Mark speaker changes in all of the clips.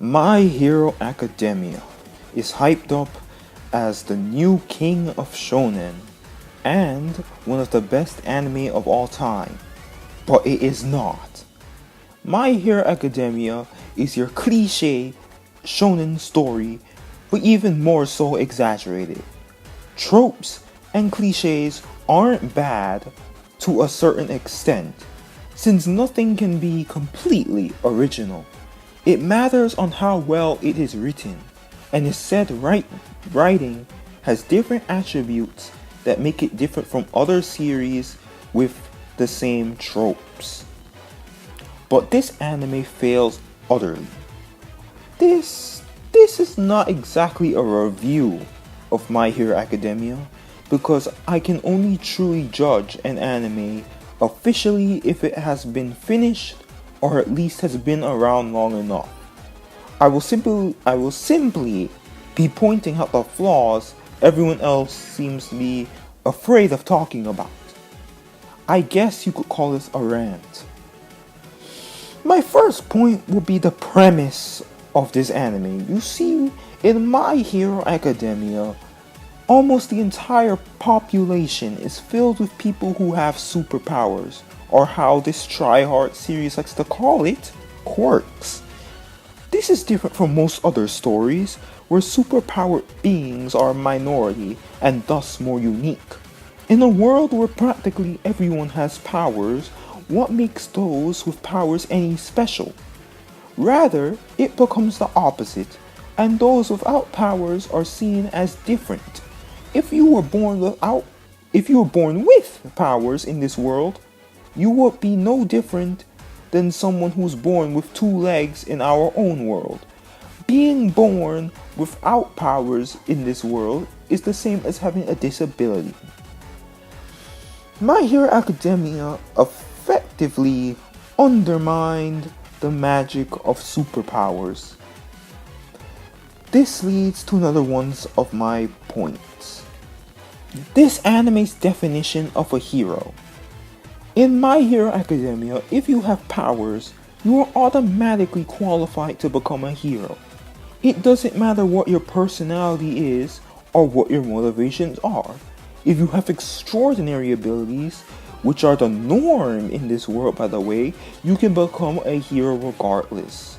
Speaker 1: My Hero Academia is hyped up as the new king of shonen and one of the best anime of all time, but it is not. My Hero Academia is your cliche shonen story, but even more so exaggerated. Tropes and cliches aren't bad to a certain extent, since nothing can be completely original. It matters on how well it is written, and is said writing has different attributes that make it different from other series with the same tropes. But this anime fails utterly. This is not exactly a review of My Hero Academia, because I can only truly judge an anime officially if it has been finished or at least has been around long enough. I will simply be pointing out the flaws everyone else seems to be afraid of talking about. I guess you could call this a rant. My first point will be the premise of this anime. You see, in My Hero Academia, almost the entire population is filled with people who have superpowers, or how this try-hard series likes to call it, quirks. This is different from most other stories, where superpowered beings are a minority and thus more unique. In a world where practically everyone has powers, what makes those with powers any special? Rather, it becomes the opposite, and those without powers are seen as different. If you were born with powers in this world, you would be no different than someone who's born with 2 legs in our own world. Being born without powers in this world is the same as having a disability. My Hero Academia effectively undermined the magic of superpowers. This leads to another one of my points. This anime's definition of a hero. In My Hero Academia, if you have powers, you are automatically qualified to become a hero. It doesn't matter what your personality is or what your motivations are. If you have extraordinary abilities, which are the norm in this world by the way, you can become a hero regardless.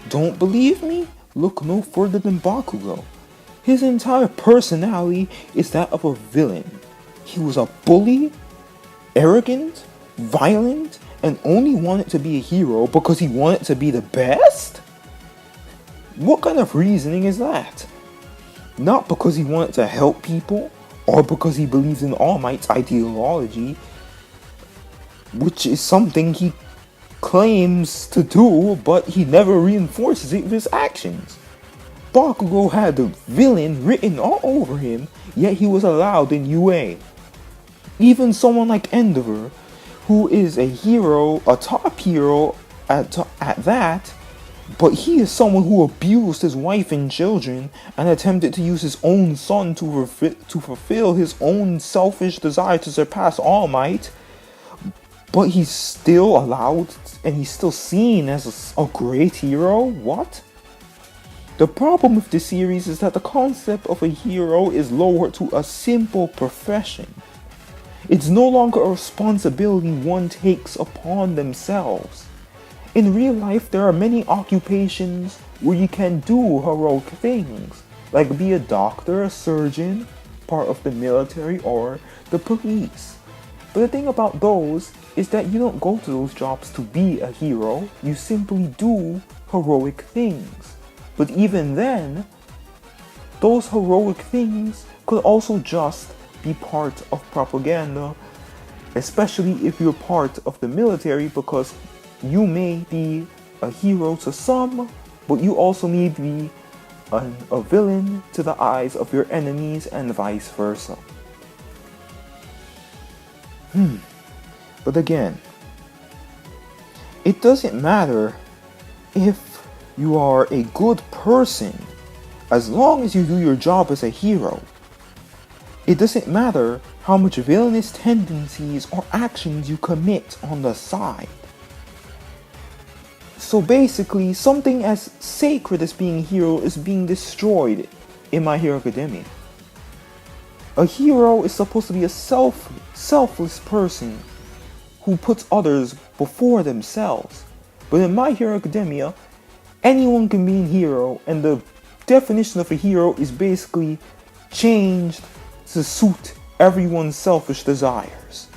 Speaker 1: Don't believe me? Look no further than Bakugo. His entire personality is that of a villain. He was a bully, arrogant, violent, and only wanted to be a hero because he wanted to be the best? What kind of reasoning is that? Not because he wanted to help people, or because he believes in All Might's ideology, which is something he claims to do, but he never reinforces it with his actions. Bakugo had the villain written all over him, yet he was allowed in UA. Even someone like Endeavor, who is a hero, a top hero at that, but he is someone who abused his wife and children and attempted to use his own son to fulfill his own selfish desire to surpass All Might, but he's still allowed and he's still seen as a great hero? What? The problem with this series is that the concept of a hero is lowered to a simple profession. It's no longer a responsibility one takes upon themselves. In real life, there are many occupations where you can do heroic things, like be a doctor, a surgeon, part of the military, or the police. But the thing about those is that you don't go to those jobs to be a hero, you simply do heroic things. But even then, those heroic things could also just be part of propaganda, especially if you're part of the military, because you may be a hero to some, but you also may be a villain to the eyes of your enemies and vice versa. But again, it doesn't matter if you are a good person as long as you do your job as a hero. It doesn't matter how much villainous tendencies or actions you commit on the side. So basically, something as sacred as being a hero is being destroyed in My Hero Academia. A hero is supposed to be a selfless person who puts others before themselves. But in My Hero Academia, anyone can be a hero, and the definition of a hero is basically changed to suit everyone's selfish desires.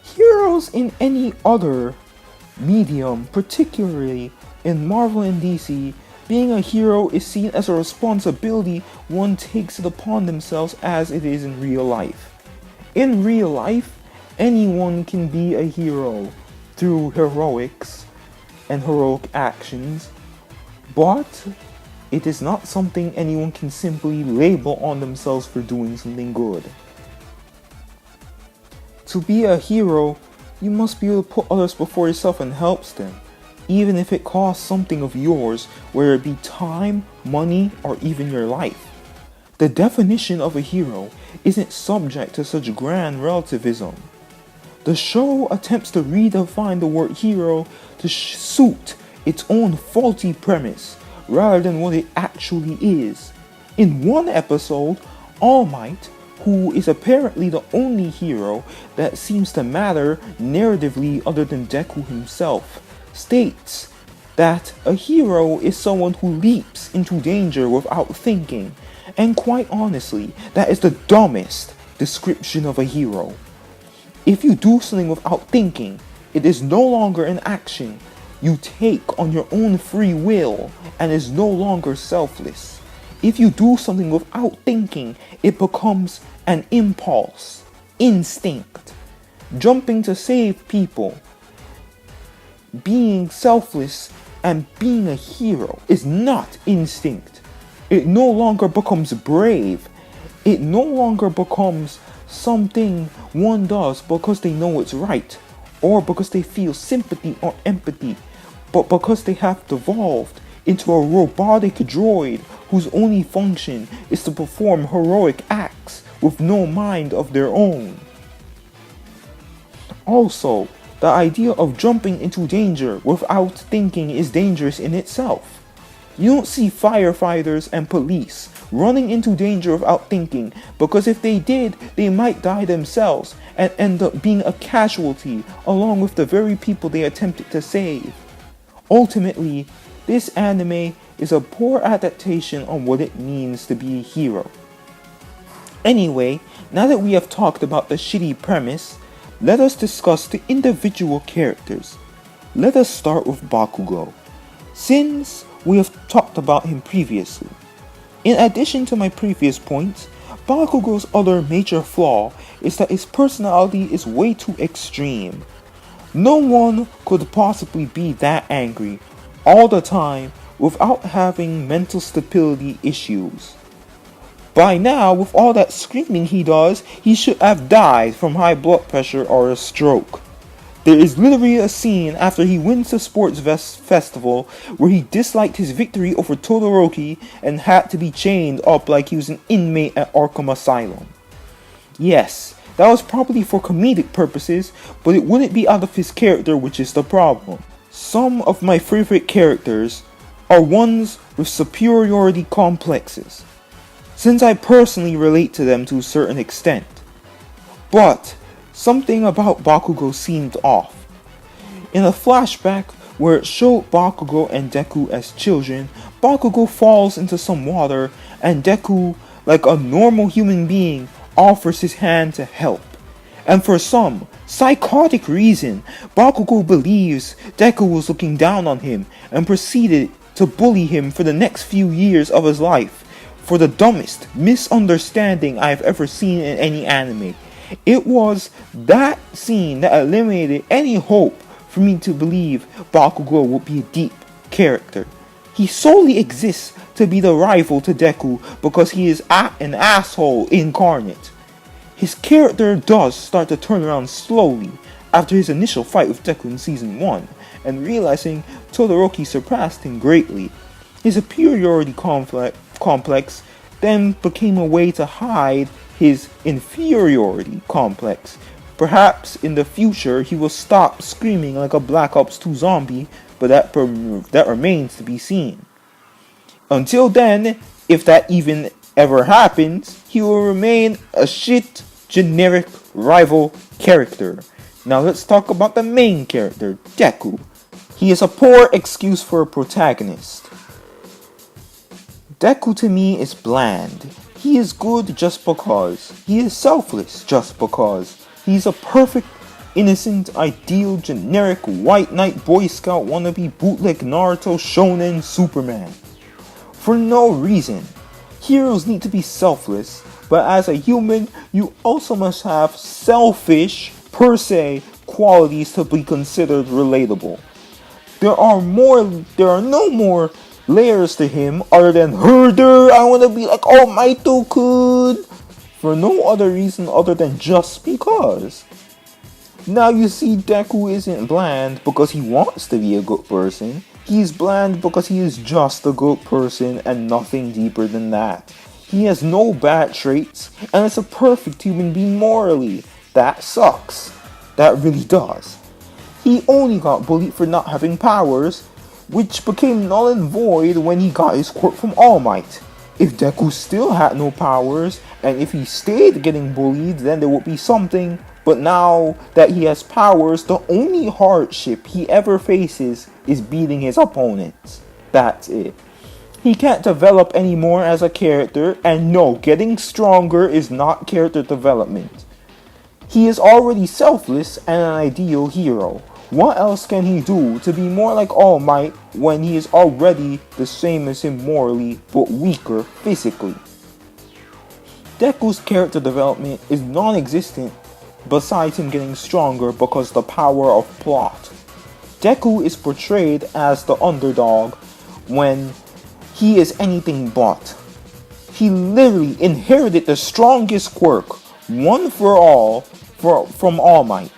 Speaker 1: Heroes in any other medium, particularly in Marvel and DC, being a hero is seen as a responsibility one takes it upon themselves as it is in real life. In real life, anyone can be a hero through heroics and heroic actions, but it is not something anyone can simply label on themselves for doing something good. To be a hero, you must be able to put others before yourself and help them, even if it costs something of yours, whether it be time, money, or even your life. The definition of a hero isn't subject to such grand relativism. The show attempts to redefine the word hero to suit its own faulty premise, rather than what it actually is. In one episode, All Might, who is apparently the only hero that seems to matter narratively other than Deku himself, states that a hero is someone who leaps into danger without thinking, and quite honestly, that is the dumbest description of a hero. If you do something without thinking, it is no longer an action you take on your own free will and is no longer selfless. If you do something without thinking, it becomes an impulse, instinct. Jumping to save people, being selfless, and being a hero is not instinct. It no longer becomes brave. It no longer becomes something one does because they know it's right, or because they feel sympathy or empathy, but because they have devolved into a robotic droid whose only function is to perform heroic acts with no mind of their own. Also, the idea of jumping into danger without thinking is dangerous in itself. You don't see firefighters and police running into danger without thinking, because if they did, they might die themselves and end up being a casualty along with the very people they attempted to save. Ultimately, this anime is a poor adaptation on what it means to be a hero. Anyway, now that we have talked about the shitty premise, let us discuss the individual characters. Let us start with Bakugo, since we have talked about him previously. In addition to my previous points, Bakugo's other major flaw is that his personality is way too extreme. No one could possibly be that angry all the time without having mental stability issues. By now, with all that screaming he does, he should have died from high blood pressure or a stroke. There is literally a scene after he wins the sports festival where he disliked his victory over Todoroki and had to be chained up like he was an inmate at Arkham Asylum. Yes, that was probably for comedic purposes, but it wouldn't be out of his character, which is the problem. Some of my favorite characters are ones with superiority complexes, since I personally relate to them to a certain extent. But something about Bakugo seemed off. In a flashback where it showed Bakugo and Deku as children, Bakugo falls into some water and Deku, like a normal human being, offers his hand to help. And for some psychotic reason, Bakugo believes Deku was looking down on him and proceeded to bully him for the next few years of his life for the dumbest misunderstanding I have ever seen in any anime. It was that scene that eliminated any hope for me to believe Bakugo would be a deep character. He solely exists to be the rival to Deku because he is an asshole incarnate. His character does start to turn around slowly after his initial fight with Deku in Season 1, and realizing Todoroki surpassed him greatly. His superiority complex then became a way to hide his inferiority complex, Perhaps in the future he will stop screaming like a Black Ops 2 zombie, but that remains to be seen. Until then, if that even ever happens, he will remain a shit, generic rival character. Now let's talk about the main character, Deku. He is a poor excuse for a protagonist. Deku to me is bland. He is good just because. He is selfless just because. He's a perfect, innocent, ideal, generic white knight boy scout wannabe bootleg Naruto shonen Superman. For no reason. Heroes need to be selfless, but as a human, you also must have selfish, per se, qualities to be considered relatable. There are no more layers to him other than herder, I wanna be like All Might could, for no other reason other than just because. Now you see, Deku isn't bland because he wants to be a good person. He's bland because he is just a good person and nothing deeper than that. He has no bad traits and is a perfect human being morally. That sucks. That really does. He only got bullied for not having powers, which became null and void when he got his quirk from All Might. If Deku still had no powers, and if he stayed getting bullied, then there would be something. But now that he has powers, the only hardship he ever faces is beating his opponents. That's it. He can't develop anymore as a character, and no, getting stronger is not character development. He is already selfless and an ideal hero. What else can he do to be more like All Might when he is already the same as him morally, but weaker physically? Deku's character development is non-existent, besides him getting stronger because of the power of plot. Deku is portrayed as the underdog when he is anything but. He literally inherited the strongest quirk, one for all, from All Might.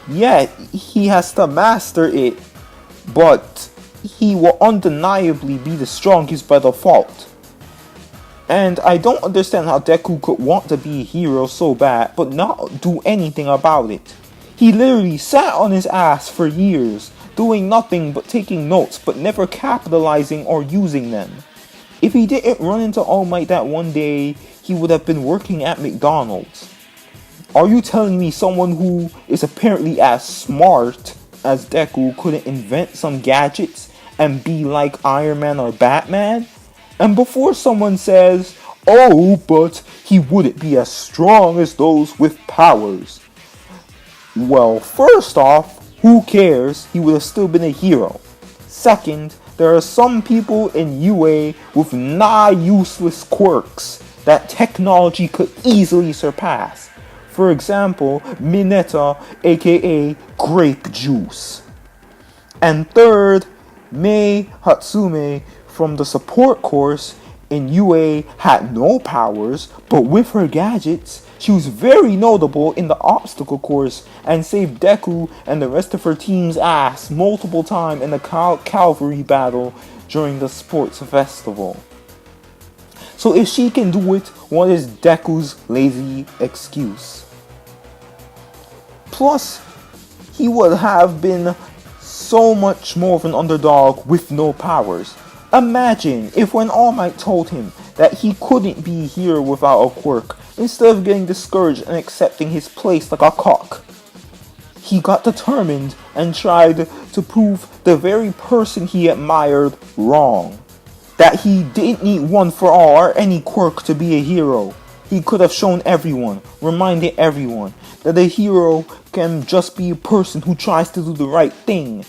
Speaker 1: Yet, he has to master it, but he will undeniably be the strongest by default. And I don't understand how Deku could want to be a hero so bad, but not do anything about it. He literally sat on his ass for years, doing nothing but taking notes, but never capitalizing or using them. If he didn't run into All Might that one day, he would have been working at McDonald's. Are you telling me someone who is apparently as smart as Deku couldn't invent some gadgets and be like Iron Man or Batman? And before someone says, oh, but he wouldn't be as strong as those with powers. Well, first off, who cares? He would have still been a hero. Second, there are some people in UA with useless quirks that technology could easily surpass. For example, Mineta, aka Grape Juice. And third, Mei Hatsume from the support course in UA had no powers, but with her gadgets, she was very notable in the obstacle course and saved Deku and the rest of her team's ass multiple times in the cavalry battle during the sports festival. So if she can do it, what is Deku's lazy excuse? Plus, he would have been so much more of an underdog with no powers. Imagine if when All Might told him that he couldn't be a hero without a quirk, instead of getting discouraged and accepting his place like a cock, he got determined and tried to prove the very person he admired wrong. That he didn't need one for all or any quirk to be a hero. He could have shown everyone, reminded everyone, that a hero can just be a person who tries to do the right thing.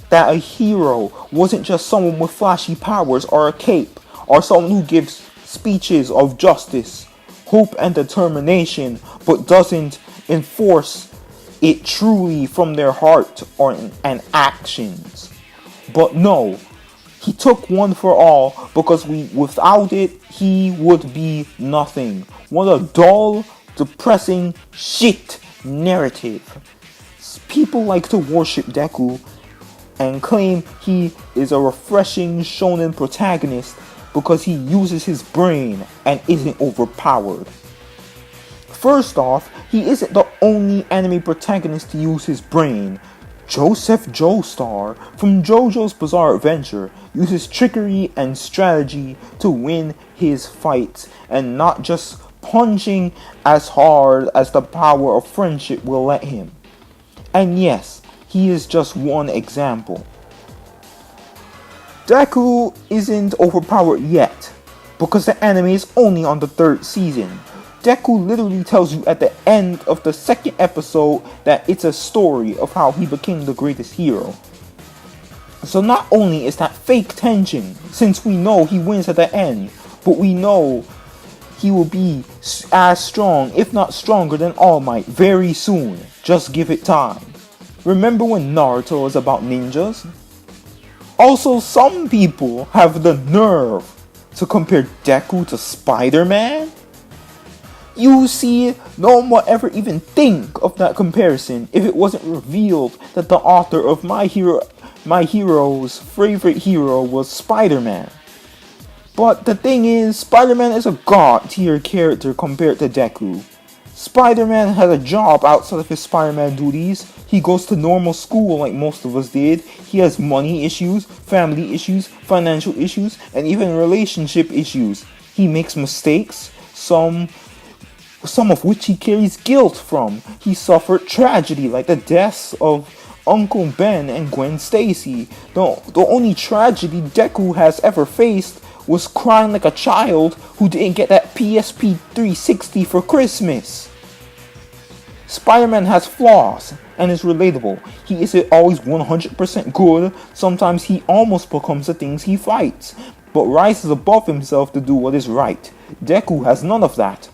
Speaker 1: That a hero wasn't just someone with flashy powers or a cape, or someone who gives speeches of justice, hope and determination, but doesn't enforce it truly from their heart and actions. But no, he took one for all because without it, he would be nothing. What a dull, depressing shit narrative. People like to worship Deku and claim he is a refreshing shonen protagonist because he uses his brain and isn't overpowered. First off, he isn't the only anime protagonist to use his brain. Joseph Joestar from JoJo's Bizarre Adventure uses trickery and strategy to win his fights, and not just punching as hard as the power of friendship will let him. And yes, he is just one example. Deku isn't overpowered yet, because the anime is only on the 3rd season. Deku literally tells you at the end of the 2nd episode that it's a story of how he became the greatest hero. So not only is that fake tension, since we know he wins at the end, but we know he will be as strong, if not stronger than All Might very soon. Just give it time. Remember when Naruto was about ninjas? Also, some people have the nerve to compare Deku to Spider-Man? You see, no one would ever even think of that comparison if it wasn't revealed that the author of My Hero's favorite hero was Spider-Man. But the thing is, Spider-Man is a god tier character compared to Deku. Spider-Man has a job outside of his Spider-Man duties. He goes to normal school like most of us did. He has money issues, family issues, financial issues, and even relationship issues. He makes mistakes, some of which he carries guilt from. He suffered tragedy like the deaths of Uncle Ben and Gwen Stacy. The only tragedy Deku has ever faced was crying like a child who didn't get that PSP 360 for Christmas. Spider-Man has flaws and is relatable. He isn't always 100% good. Sometimes he almost becomes the things he fights, but rises above himself to do what is right. Deku has none of that.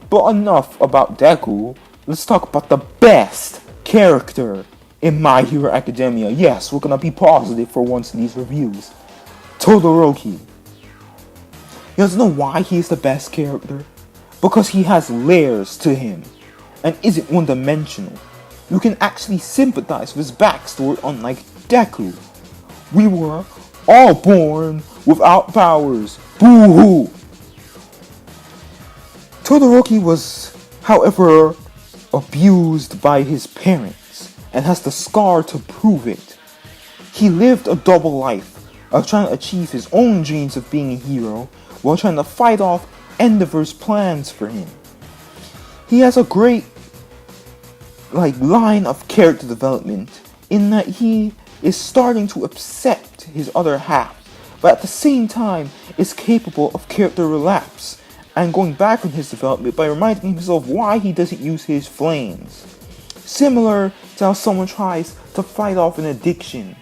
Speaker 1: But enough about Deku. Let's talk about the best character in My Hero Academia. Yes, we're gonna be positive for once in these reviews. Todoroki. You guys know why he is the best character? Because he has layers to him and isn't one-dimensional. You can actually sympathize with his backstory, unlike Deku. We were all born without powers. Boo-hoo! Todoroki was, however, abused by his parents and has the scar to prove it. He lived a double life of trying to achieve his own dreams of being a hero while trying to fight off Endeavor's plans for him. He has a great line of character development in that he is starting to accept his other half, but at the same time is capable of character relapse and going back on his development by reminding himself why he doesn't use his flames. Similar to how someone tries to fight off an addiction,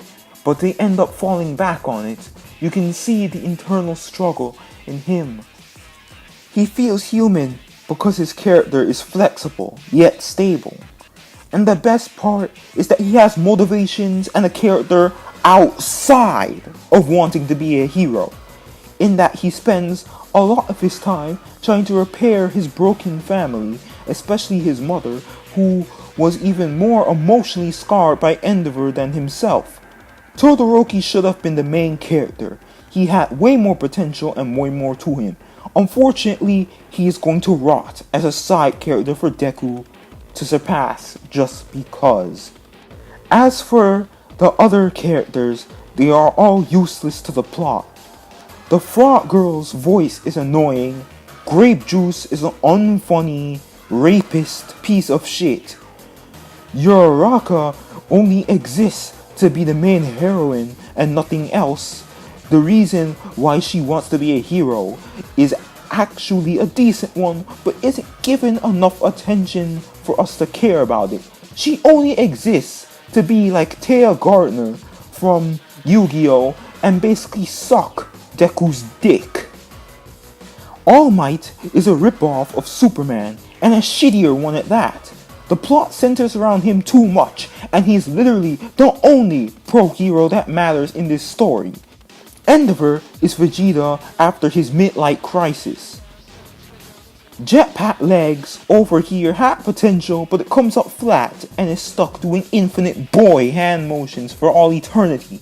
Speaker 1: but they end up falling back on it. You can see the internal struggle in him. He feels human because his character is flexible, yet stable. And the best part is that he has motivations and a character outside of wanting to be a hero, in that he spends a lot of his time trying to repair his broken family, especially his mother, who was even more emotionally scarred by Endeavor than himself. Todoroki should have been the main character. He had way more potential and way more to him. Unfortunately, he is going to rot as a side character for Deku to surpass just because. As for the other characters, they are all useless to the plot. The frog girl's voice is annoying. Grape Juice is an unfunny, rapist piece of shit. Uraraka only exists to be the main heroine and nothing else. The reason why she wants to be a hero is actually a decent one, but isn't given enough attention for us to care about it. She only exists to be like Taya Gardner from Yu-Gi-Oh! And basically suck Deku's dick. All Might is a ripoff of Superman, and a shittier one at that. The plot centers around him too much, and he's literally the only pro-hero that matters in this story. Endeavor is Vegeta after his midlife crisis. Jetpack Legs over here had potential, but it comes up flat and is stuck doing infinite boy hand motions for all eternity.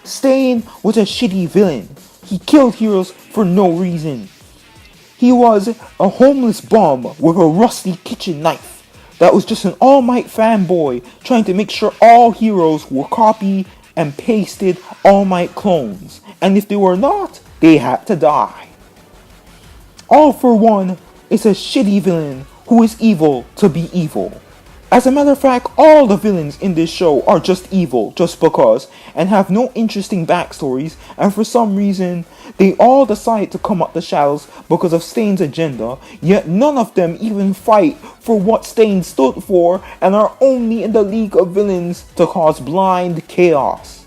Speaker 1: Stain was a shitty villain. He killed heroes for no reason. He was a homeless bum with a rusty kitchen knife. that was just an All Might fanboy trying to make sure all heroes were copy and pasted All Might clones, and if they were not, they had to die. All for One is a shitty villain who is evil to be evil. As a matter of fact, all the villains in this show are just evil just because, and have no interesting backstories, and for some reason, they all decide to come up the shadows because of Stain's agenda, yet none of them even fight for what Stain stood for, and are only in the league of villains to cause blind chaos.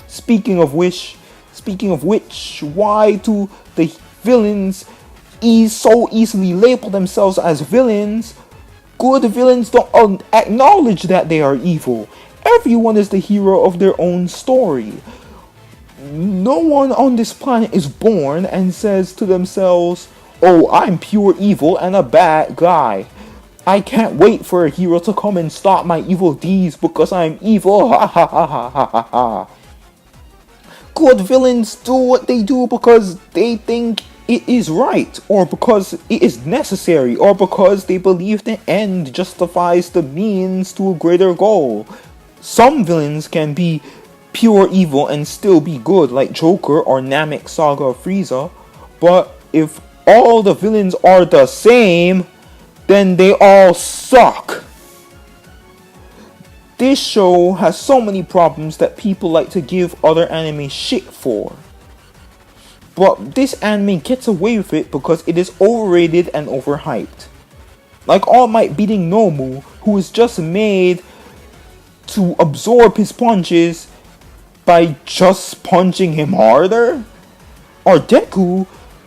Speaker 1: Speaking of which, why do the villains so easily label themselves as villains? Good villains don't acknowledge that they are evil. Everyone is the hero of their own story. No one on this planet is born and says to themselves, "Oh, I'm pure evil and a bad guy. I can't wait for a hero to come and stop my evil deeds because I'm evil." Ha ha ha ha ha ha ha. Good villains do what they do because they think it is right, or because it is necessary, or because they believe the end justifies the means to a greater goal. Some villains can be pure evil and still be good, like Joker or Namek Saga of Frieza, but if all the villains are the same, then they all suck. This show has so many problems that people like to give other anime shit for. But this anime gets away with it because it is overrated and overhyped. Like All Might beating Nomu, who is just made to absorb his punches by just punching him harder. Or Deku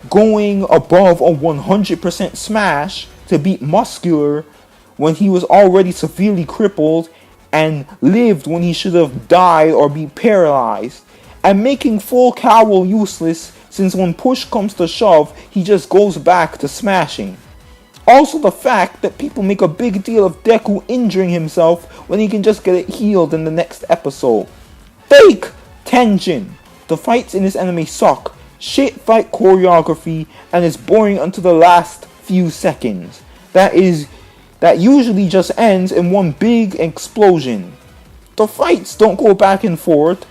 Speaker 1: going above a 100% smash to beat Muscular when he was already severely crippled and lived when he should have died or be paralyzed. And making Full Cowl useless, since when push comes to shove, he just goes back to smashing. Also the fact that people make a big deal of Deku injuring himself when he can just get it healed in the next episode. Fake tension. The fights in this anime suck, shit fight choreography, and is boring until the last few seconds. That usually just ends in one big explosion. The fights don't go back and forth,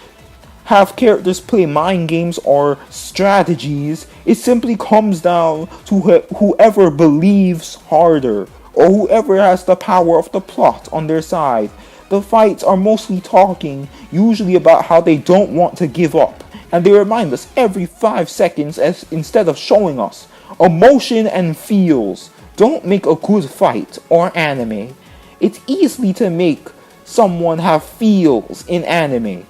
Speaker 1: have characters play mind games or strategies. It simply comes down to whoever believes harder, or whoever has the power of the plot on their side. The fights are mostly talking, usually about how they don't want to give up, and they remind us every 5 seconds instead of showing us. Emotion and feels don't make a good fight or anime. It's easy to make someone have feels in anime.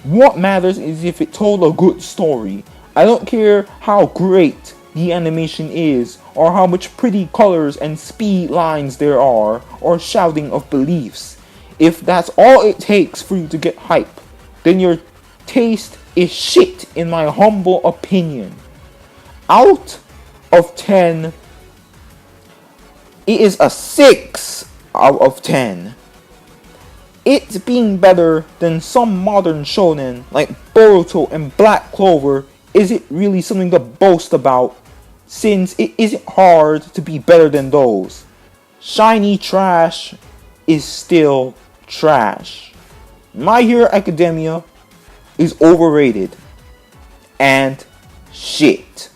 Speaker 1: What matters is if it told a good story. I don't care how great the animation is, or how much pretty colors and speed lines there are, or shouting of beliefs. If that's all it takes for you to get hype, then your taste is shit, in my humble opinion. Out of 10, it is a 6 out of 10. It's being better than some modern shonen like Boruto and Black Clover isn't really something to boast about, since it isn't hard to be better than those. Shiny trash is still trash. My Hero Academia is overrated and shit.